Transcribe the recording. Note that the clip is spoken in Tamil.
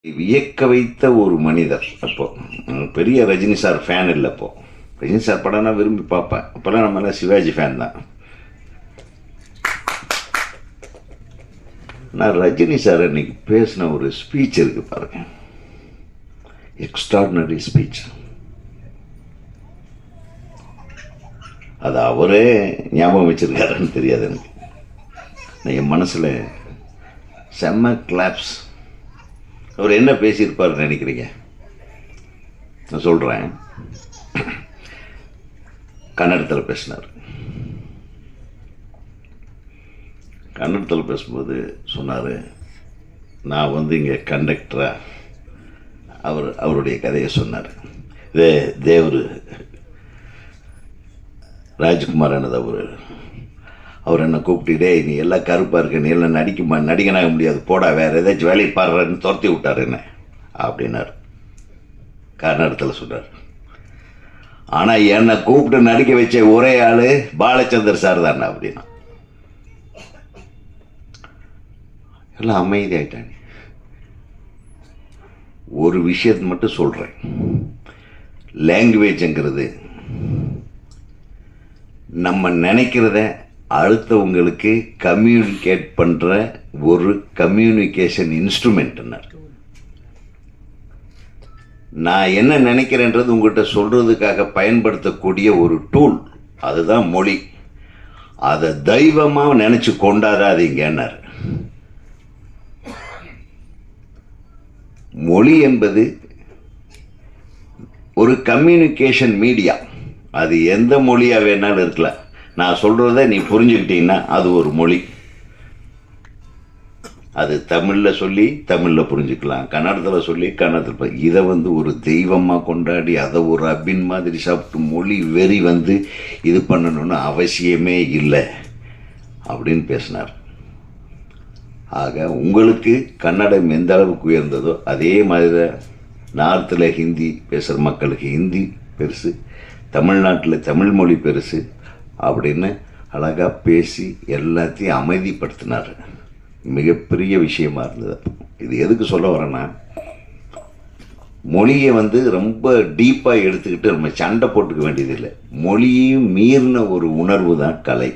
வியக்க வைத்த ஒரு மனிதர். அப்போ பெரிய ரஜினி சார் ஃபேன் இல்லை. அப்போ ரஜினி சார் படம்னா விரும்பி பார்ப்பேன். அப்போல்லாம் நம்ம எல்லாம் சிவாஜி ஃபேன் தான். நான் ரஜினி சார் அன்னைக்கு பேசின ஒரு ஸ்பீச் இருக்கு பாருங்க, எக்ஸ்ட்ராடினரி ஸ்பீச். அது அவரே ஞாபகம் வச்சிருக்காருன்னு தெரியாது எனக்கு. நான் என் மனசில் செம்ம கிளாப்ஸ். அவர் என்ன பேசியிருப்பார்னு நினைக்கிறீங்க? நான் சொல்கிறேன். கன்னடத்தில் பேசினார். கன்னடத்தில் பேசும்போது சொன்னார், நான் இங்கே கண்டக்டராக அவருடைய கதையை சொன்னார். தேவர் ராஜ்குமார் என்னது அவர் என்னை கூப்பிட்டுட்டே, நீ எல்லாம் கருப்பாக இருக்க, நீ எல்லாம் நடிகனாக முடியாது, போடா வேறு ஏதாச்சும் வேலையை பாடுறன்னு துரத்தி விட்டார் என்ன அப்படின்னார். கன்னடத்தில் சொன்னார். ஆனால் என்னை கூப்பிட்டு நடிக்க வச்ச ஒரே ஆள் பாலச்சந்தர் சார் தானே அப்படின்னா. எல்லாம் அமைதியாயிட்டாங்க. ஒரு விஷயத்தை மட்டும் சொல்கிறேன். லாங்குவேஜ்ங்கிறது நம்ம நினைக்கிறத அடுத்தவங்களுக்கு கம்யூனிகேட் பண்ணுற ஒரு கம்யூனிகேஷன் இன்ஸ்ட்ருமெண்ட்னார். நான் என்ன நினைக்கிறேன்றது உங்கள்கிட்ட சொல்கிறதுக்காக பயன்படுத்தக்கூடிய ஒரு டூல், அதுதான் மொழி. அதை தெய்வமாக நினச்சி கொண்டாடாதீங்கன்னார். மொழி என்பது ஒரு கம்யூனிகேஷன் மீடியா. அது எந்த மொழியாக வேணாலும் இருக்கலாம். நான் சொல்கிறத நீ புரிஞ்சுக்கிட்டீங்கன்னா அது ஒரு மொழி. அது தமிழில் சொல்லி தமிழில் புரிஞ்சுக்கலாம், கன்னடத்தில் சொல்லி கன்னடத்தில். இதை ஒரு தெய்வமாக கொண்டாடி அதை ஒரு அபின் மாதிரி சாப்பிட்டு மொழி வெறி இது பண்ணணும்னு அவசியமே இல்லை அப்படின்னு பேசினார். ஆக உங்களுக்கு கன்னடம் எந்த அளவுக்கு உயர்ந்ததோ அதே மாதிரி நார்த்தில் ஹிந்தி பேசுகிற மக்களுக்கு ஹிந்தி பெருசு, தமிழ்நாட்டில் தமிழ் மொழி பெருசு அப்படின்னு அழகாக பேசி எல்லாத்தையும் அமைதிப்படுத்தினார். மிகப்பெரிய விஷயமா இருந்தது. இது எதுக்கு சொல்ல வரேன்னா, மொழியை ரொம்ப டீப்பாக எடுத்துக்கிட்டு நம்ம சண்டை போட்டுக்க வேண்டியதில்லை. மொழியையும் மீறின ஒரு உணர்வு தான் கலை.